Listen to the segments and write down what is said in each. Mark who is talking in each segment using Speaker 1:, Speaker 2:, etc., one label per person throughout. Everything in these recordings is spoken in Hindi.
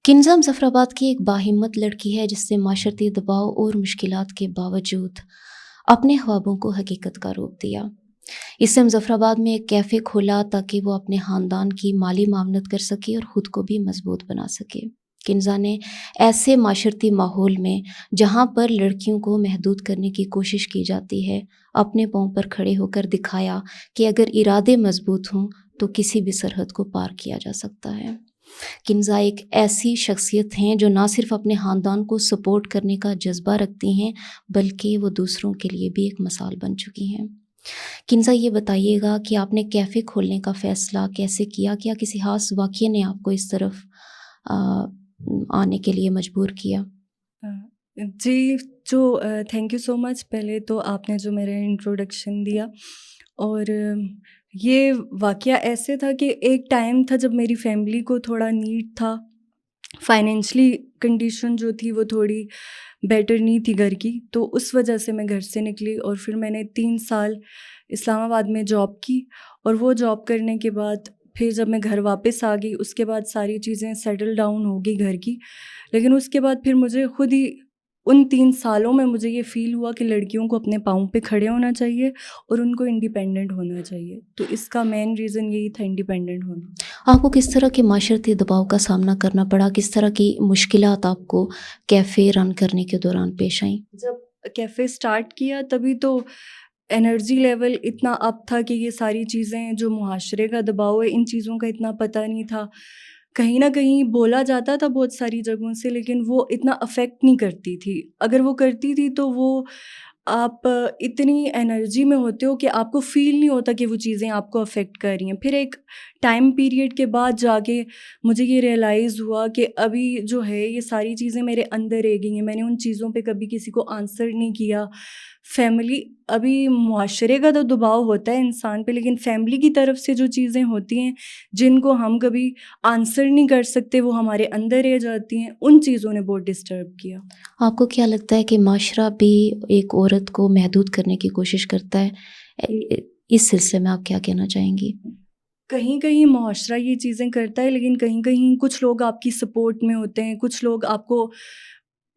Speaker 1: किन्ज़ा मुज़फ़्फ़राबाद की एक बाहिम्मत लड़की है जिसने माशरती दबाव और मुश्किलात के बावजूद अपने ख्वाबों को हकीकत का रूप दिया। इससे मुज़फ़्फ़राबाद में एक कैफ़े खोला ताकि वो अपने ख़ानदान की माली मामनत कर सके और ख़ुद को भी मज़बूत बना सके। किन्ज़ा ने ऐसे माशरती माहौल में जहाँ पर लड़कियों को महदूद करने की कोशिश की जाती है, अपने पाँव पर खड़े होकर दिखाया कि अगर इरादे मज़बूत हों तो किसी भी सरहद को पार किया जा सकता है। किन्ज़ा एक ऐसी शख्सियत हैं जो ना सिर्फ़ अपने ख़ानदान को सपोर्ट करने का जज़्बा रखती हैं, बल्कि वो दूसरों के लिए भी एक मिसाल बन चुकी हैं। किन्ज़ा ये बताइएगा कि आपने कैफ़े खोलने का फ़ैसला कैसे किया? क्या किसी ख़ास वाक़ये ने आपको इस तरफ अ, आने के लिए मजबूर किया?
Speaker 2: अ, जी, थैंक यू सो मच। पहले तो आपने जो मेरा इंट्रोडक्शन दिया, और ये वाक़या ऐसे था कि एक टाइम था जब मेरी फैमिली को थोड़ा नीड था। फाइनेंशियली कंडीशन जो थी वो थोड़ी बेटर नहीं थी घर की, तो उस वजह से मैं घर से निकली और फिर मैंने 3 साल इस्लामाबाद में जॉब की, और वो जॉब करने के बाद फिर जब मैं घर वापस आ गई, उसके बाद सारी चीज़ें सेटल डाउन हो गई घर की। लेकिन उसके बाद फिर मुझे खुद ही उन 3 सालों में मुझे ये फ़ील हुआ कि लड़कियों को अपने पाँव पे खड़े होना चाहिए और उनको इंडिपेंडेंट होना चाहिए। तो इसका मेन रीज़न यही था, इंडिपेंडेंट होना।
Speaker 1: आपको किस तरह के माशरती दबाव का सामना करना पड़ा? किस तरह की मुश्किलात आपको कैफ़े रन करने के दौरान पेश आईं?
Speaker 2: जब कैफ़े स्टार्ट किया तभी तो एनर्जी लेवल इतना अप था कि ये सारी चीज़ें जो मुआशरे का दबाव है, इन चीज़ों का इतना पता नहीं था। कहीं न कहीं बोला जाता था बहुत सारी जगहों से, लेकिन वो इतना अफ़ेक्ट नहीं करती थी। अगर वो करती थी तो वो आप इतनी एनर्जी में होते हो कि आपको फ़ील नहीं होता कि वो चीज़ें आपको अफ़ेक्ट कर रही हैं। फिर एक टाइम पीरियड के बाद जाके मुझे ये रियलाइज़ हुआ कि अभी जो है ये सारी चीज़ें मेरे अंदर रह गई हैं। मैंने उन चीज़ों पे कभी किसी को आंसर नहीं किया। फैमिली अभी मुआशरे का तो दबाव होता है इंसान पे, लेकिन फैमिली की तरफ से जो चीज़ें होती हैं, जिनको हम कभी आंसर नहीं कर सकते, वो हमारे अंदर रह जाती हैं, उन चीज़ों ने बहुत डिस्टर्ब किया।
Speaker 1: आपको क्या लगता है कि माशरा भी एक औरत को महदूद करने की कोशिश करता है? इस सिलसिले में आप क्या कहना चाहेंगी?
Speaker 2: कहीं-कहीं मुआशरा ये चीज़ें करता है, लेकिन कहीं-कहीं कुछ लोग आपकी सपोर्ट में होते हैं, कुछ लोग आपको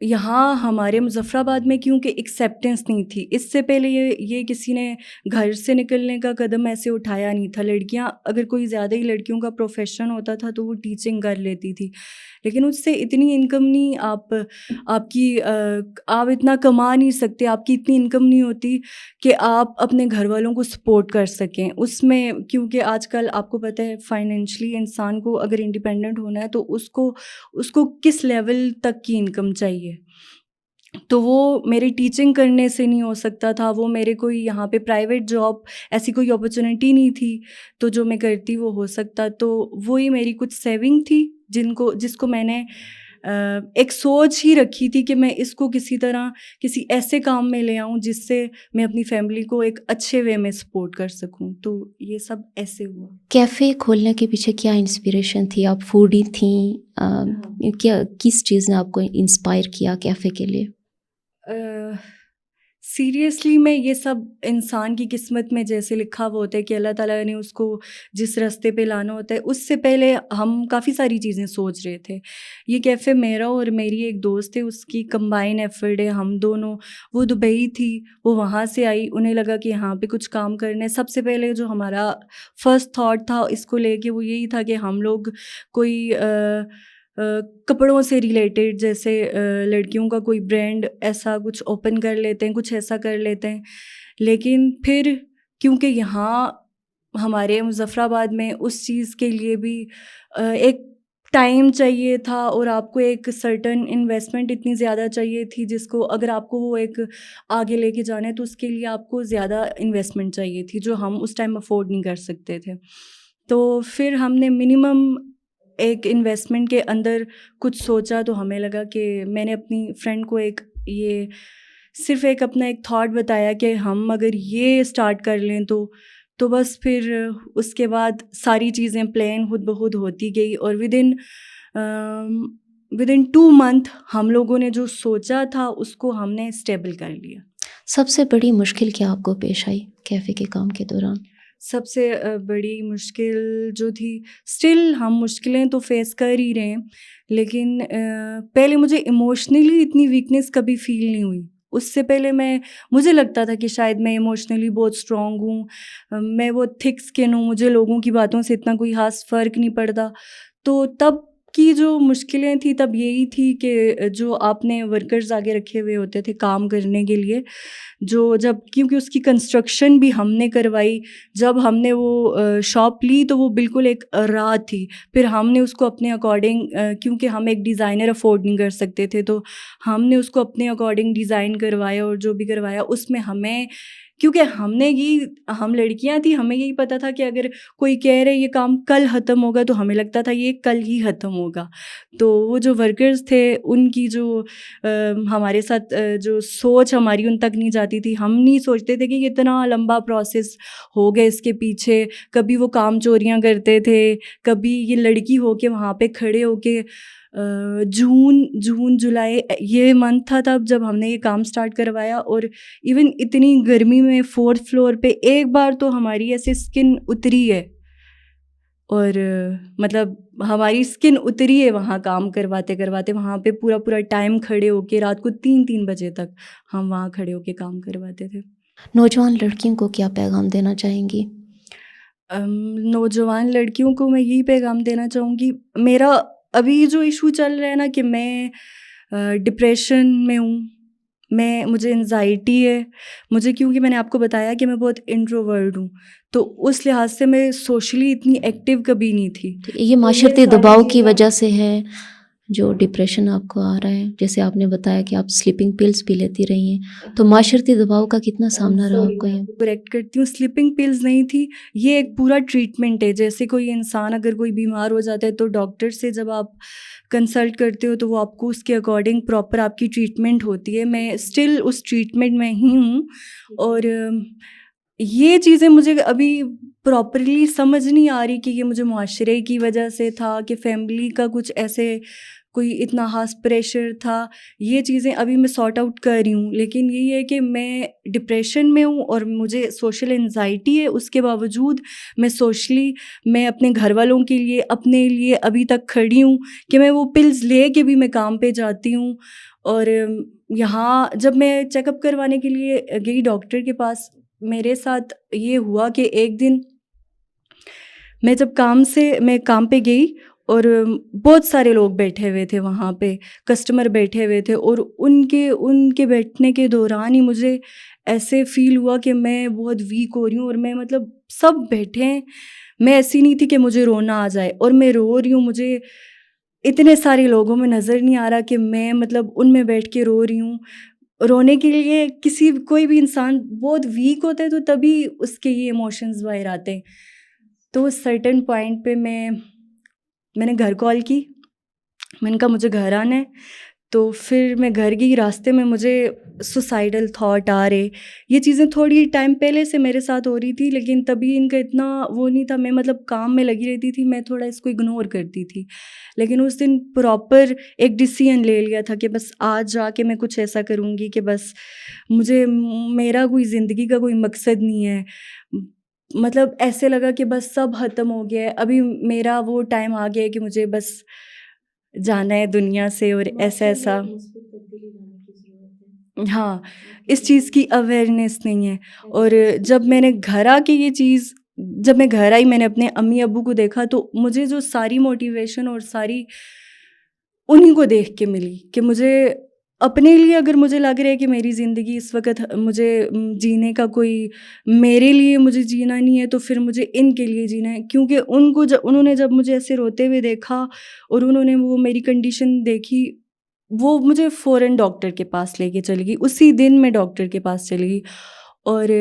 Speaker 2: यहाँ हमारे मुज़फ़्फ़राबाद में क्योंकि एक्सेप्टेंस नहीं थी, इससे पहले ये किसी ने घर से निकलने का कदम ऐसे उठाया नहीं था। लड़कियाँ, अगर कोई ज़्यादा ही लड़कियों का प्रोफ़ेशन होता था तो वो टीचिंग कर लेती थी। लेकिन उससे इतनी इनकम नहीं, आप इतना कमा नहीं सकते, आपकी इतनी इनकम नहीं होती कि आप अपने घरवालों को सपोर्ट कर सकें। उसमें क्योंकि आजकल आपको पता है फाइनेंशियली इंसान को अगर इंडिपेंडेंट होना है तो उसको उसको किस लेवल तक की इनकम चाहिए। तो वो मेरी टीचिंग करने से नहीं हो सकता था, वो मेरे कोई यहाँ पे प्राइवेट जॉब ऐसी कोई अपॉर्च्युनिटी नहीं थी, तो जो मैं करती वो हो सकता। तो वही मेरी कुछ सेविंग थी जिसको मैंने एक सोच ही रखी थी कि मैं इसको किसी तरह किसी ऐसे काम में ले आऊँ जिससे मैं अपनी फैमिली को एक अच्छे वे में सपोर्ट कर सकूँ। तो ये सब ऐसे हुआ।
Speaker 1: कैफ़े खोलने के पीछे क्या इंस्पिरेशन थी? आप फूडी थीं?
Speaker 2: हाँ।
Speaker 1: क्या किस चीज़ ने आपको इंस्पायर किया कैफ़े के लिए?
Speaker 2: अ, सीरियसली में ये सब इंसान की किस्मत में जैसे लिखा हुआ होता है कि अल्लाह ताला ने उसको जिस रास्ते पे लाना होता है, उससे पहले हम काफ़ी सारी चीज़ें सोच रहे थे। ये कैफ़े मेरा और मेरी एक दोस्त है, उसकी कंबाइन एफ़र्ट है, हम दोनों। वो दुबई थी, वो वहाँ से आई, उन्हें लगा कि यहाँ पे कुछ काम करना है। सबसे पहले जो हमारा फर्स्ट थॉट था इसको लेके वो यही था कि हम लोग कोई अ, कपड़ों से रिलेटेड, जैसे लड़कियों का कोई ब्रांड ऐसा कुछ ओपन कर लेते हैं, कुछ ऐसा कर लेते हैं। लेकिन फिर क्योंकि यहाँ हमारे मुज़फ़्फ़राबाद में उस चीज़ के लिए भी एक टाइम चाहिए था, और आपको एक सर्टेन इन्वेस्टमेंट इतनी ज़्यादा चाहिए थी जिसको अगर आपको वो एक आगे लेके जाना है तो उसके लिए आपको ज़्यादा इन्वेस्टमेंट चाहिए थी, जो हम उस टाइम अफ़ोर्ड नहीं कर सकते थे। तो फिर हमने मिनिमम एक इन्वेस्टमेंट के अंदर कुछ सोचा, तो हमें लगा कि मैंने अपनी फ्रेंड को एक ये सिर्फ़ एक अपना एक थॉट बताया कि हम अगर ये स्टार्ट कर लें तो बस फिर उसके बाद सारी चीज़ें प्लान खुद ब खुद होती गई, और विदिन 2 मंथ हम लोगों ने जो सोचा था उसको हमने स्टेबल कर लिया।
Speaker 1: सबसे बड़ी मुश्किल क्या आपको पेश आई कैफ़े के काम के दौरान?
Speaker 2: सबसे बड़ी मुश्किल जो थी, स्टिल हम मुश्किलें तो फेस कर ही रहे हैं, लेकिन पहले मुझे इमोशनली इतनी वीकनेस कभी फ़ील नहीं हुई। उससे पहले मुझे लगता था कि शायद मैं इमोशनली बहुत स्ट्रॉन्ग हूँ, मैं बहुत थिक स्किन हूँ, मुझे लोगों की बातों से इतना कोई ख़ास फ़र्क नहीं पड़ता। तो तब की जो मुश्किलें थी तब यही थी कि जो आपने वर्कर्स आगे रखे हुए होते थे काम करने के लिए, जो जब क्योंकि उसकी कंस्ट्रक्शन भी हमने करवाई, जब हमने वो शॉप ली तो वो बिल्कुल एक राह थी। फिर हमने उसको अपने अकॉर्डिंग क्योंकि हम एक डिज़ाइनर अफोर्ड नहीं कर सकते थे, तो हमने उसको अपने अकॉर्डिंग डिज़ाइन करवाया, और जो भी करवाया उसमें हमें, क्योंकि हम लड़कियां थी, हमें यही पता था कि अगर कोई कह रहे ये काम कल ख़त्म होगा, तो हमें लगता था ये कल ही ख़त्म होगा। तो वो जो वर्कर्स थे उनकी जो हमारे साथ जो सोच हमारी उन तक नहीं जाती थी। हम नहीं सोचते थे कि ये इतना लंबा प्रोसेस हो गया इसके पीछे। कभी वो काम चोरियां करते थे, कभी ये लड़की होके वहाँ पे खड़े होके जून जुलाई ये मंथ था तब जब हमने ये काम स्टार्ट करवाया, और इवन इतनी गर्मी में 4th फ्लोर पे एक बार तो हमारी ऐसे स्किन उतरी है, और मतलब हमारी स्किन उतरी है वहाँ काम करवाते करवाते। वहाँ पे पूरा पूरा टाइम खड़े होके रात को 3-3 बजे तक हम वहाँ खड़े होके काम करवाते थे।
Speaker 1: नौजवान लड़कियों को क्या पैगाम देना चाहेंगी?
Speaker 2: नौजवान लड़कियों को मैं यही पैगाम देना चाहूँगी, मेरा अभी जो इशू चल रहा है ना कि मैं डिप्रेशन में हूँ, मुझे एंजाइटी है, मुझे क्योंकि मैंने आपको बताया कि मैं बहुत इंट्रोवर्ट हूँ, तो उस लिहाज से मैं सोशली इतनी एक्टिव कभी नहीं थी।
Speaker 1: ठीक है, ये माशरती दबाव की वजह से है जो डिप्रेशन आपको आ रहा है? जैसे आपने बताया कि आप स्लीपिंग पिल्स भी लेती रही हैं, तो माशरती दबाव का कितना सामना रहा आपको ये?
Speaker 2: करेक्ट करती हूँ, स्लीपिंग पिल्स नहीं थी, ये एक पूरा ट्रीटमेंट है। जैसे कोई इंसान अगर कोई बीमार हो जाता है तो डॉक्टर से जब आप कंसल्ट करते हो तो वो आपको उसके अकॉर्डिंग प्रॉपर आपकी ट्रीटमेंट होती है। मैं स्टिल उस ट्रीटमेंट में ही हूँ, और ये चीज़ें मुझे अभी प्रॉपरली समझ नहीं आ रही कि ये मुझे मुआशरे की वजह से था कि फैमिली का कुछ ऐसे कोई इतना ख़ास प्रेशर था। ये चीज़ें अभी मैं सॉर्ट आउट कर रही हूँ, लेकिन यही है कि मैं डिप्रेशन में हूँ और मुझे सोशल एंजाइटी है। उसके बावजूद मैं अपने घर वालों के लिए, अपने लिए अभी तक खड़ी हूँ कि मैं वो पिल्स ले के भी मैं काम पे जाती हूँ। और यहाँ जब मैं चेकअप करवाने के लिए गई डॉक्टर के पास, मेरे साथ ये हुआ कि एक दिन मैं काम पे गई, और बहुत सारे लोग बैठे हुए थे वहाँ पे, कस्टमर बैठे हुए थे, और उनके उनके बैठने के दौरान ही मुझे ऐसे फ़ील हुआ कि मैं बहुत वीक हो रही हूँ, और मैं मतलब सब बैठे हैं, मैं ऐसी नहीं थी कि मुझे रोना आ जाए, और मैं रो रही हूँ। मुझे इतने सारे लोगों में नज़र नहीं आ रहा कि मैं मतलब उनमें बैठ के रो रही हूँ। रोने के लिए कोई भी इंसान बहुत वीक होता है तो तभी उसके ये इमोशंस बाहर आते हैं। तो उस सर्टेन पॉइंट पे मैंने घर कॉल की, मैंने कहा मुझे घर आना है। तो फिर मैं घर गई, रास्ते में मुझे सुसाइडल थॉट आ रहे। ये चीज़ें थोड़ी टाइम पहले से मेरे साथ हो रही थी, लेकिन तभी इनका इतना वो नहीं था। मैं मतलब काम में लगी रहती थी, मैं थोड़ा इसको इग्नोर करती थी। लेकिन उस दिन प्रॉपर एक डिसीजन ले लिया था कि बस आज जाके मैं कुछ ऐसा करूँगी कि बस मेरा कोई ज़िंदगी का कोई मकसद नहीं है। मतलब ऐसे लगा कि बस सब ख़त्म हो गया है, अभी मेरा वो टाइम आ गया है कि मुझे बस जाना है दुनिया से, और ऐसा हाँ, इस चीज़ की अवेयरनेस नहीं है। और जब मैं घर आई, मैंने अपने अम्मी अब्बू को देखा, तो मुझे जो सारी मोटिवेशन और सारी उन्हीं को देख के मिली कि मुझे अपने लिए, अगर मुझे लग रहा है कि मेरी ज़िंदगी इस वक़्त मुझे जीने का कोई, मेरे लिए मुझे जीना नहीं है, तो फिर मुझे इनके लिए जीना है। क्योंकि उन्होंने जब मुझे ऐसे रोते हुए देखा और उन्होंने वो मेरी कंडीशन देखी, वो मुझे फ़ौरन डॉक्टर के पास लेके चली गई। उसी दिन मैं डॉक्टर के पास चली गई। और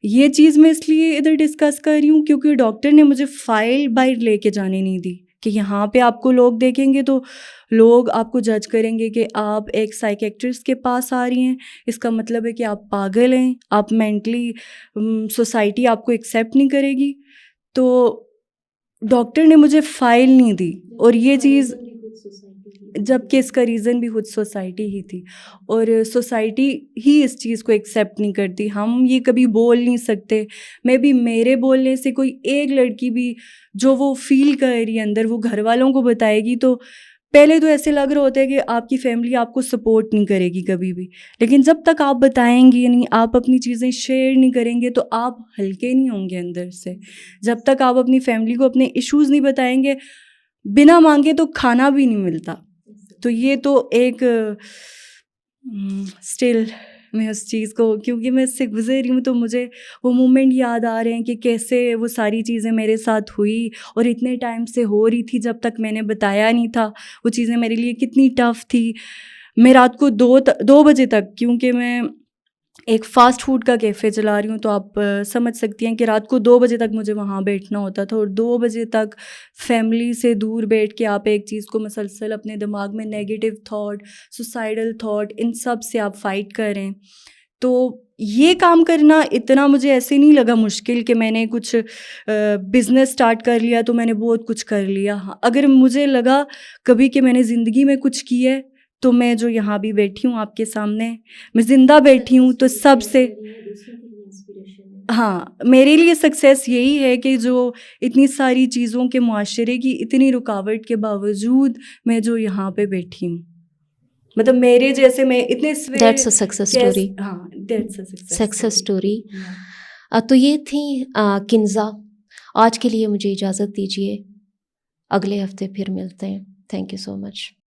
Speaker 2: ये चीज़ मैं इसलिए इधर डिस्कस कर रही हूँ क्योंकि डॉक्टर ने मुझे फ़ाइल बाहर लेके जाने नहीं दी कि यहाँ पे आपको लोग देखेंगे तो लोग आपको जज करेंगे कि आप एक साइकियाट्रिस्ट के पास आ रही हैं, इसका मतलब है कि आप पागल हैं, आप मेंटली, सोसाइटी आपको एक्सेप्ट नहीं करेगी। तो डॉक्टर ने मुझे फ़ाइल नहीं दी, और ये चीज़ जबकि इसका रीज़न भी खुद सोसाइटी ही थी, और सोसाइटी ही इस चीज़ को एक्सेप्ट नहीं करती। हम ये कभी बोल नहीं सकते। मे बी मेरे बोलने से कोई एक लड़की भी जो वो फ़ील कर रही है अंदर, वो घर वालों को बताएगी तो पहले तो ऐसे लग रहा होता है कि आपकी फैमिली आपको सपोर्ट नहीं करेगी कभी भी, लेकिन जब तक आप बताएंगे नहीं, आप अपनी चीज़ें शेयर नहीं करेंगे, तो आप हल्के नहीं होंगे अंदर से। जब तक आप अपनी फैमिली को अपने इश्यूज़ नहीं बताएंगे, बिना मांगे तो खाना भी नहीं मिलता। तो ये तो एक स्टिल मैं उस चीज़ को, क्योंकि मैं इससे गुज़र रही हूँ, तो मुझे वो मोमेंट याद आ रहे हैं कि कैसे वो सारी चीज़ें मेरे साथ हुई और इतने टाइम से हो रही थी जब तक मैंने बताया नहीं था। वो चीज़ें मेरे लिए कितनी टफ़ थी। मैं रात को 2 बजे तक, क्योंकि मैं एक फ़ास्ट फूड का कैफ़े चला रही हूँ, तो आप समझ सकती हैं कि रात को 2 बजे तक मुझे वहाँ बैठना होता था, और 2 बजे तक फैमिली से दूर बैठ के आप एक चीज़ को मुसलसल अपने दिमाग में नेगेटिव थॉट, सुसाइडल थॉट, इन सब से आप फ़ाइट कर रहे हैं। तो ये काम करना इतना मुझे ऐसे नहीं लगा मुश्किल कि मैंने कुछ बिज़नेस स्टार्ट कर लिया तो मैंने बहुत कुछ कर लिया। हाँ, अगर मुझे लगा कभी कि मैंने ज़िंदगी में कुछ किया है, तो मैं जो यहाँ भी बैठी हूँ आपके सामने, मैं ज़िंदा बैठी हूँ, तो सबसे हाँ, मेरे लिए सक्सेस यही है कि जो इतनी सारी चीज़ों के मुआशरे की इतनी रुकावट के बावजूद मैं जो यहाँ पे बैठी हूँ। मतलब मेरे जैसे मैं इतने
Speaker 1: दैट्स अ सक्सेस स्टोरी।
Speaker 2: हाँ, दैट्स अ
Speaker 1: सक्सेस स्टोरी। तो ये थी किन्ज़ा। आज के लिए मुझे इजाज़त दीजिए, अगले हफ्ते फिर मिलते हैं। Thank you so much.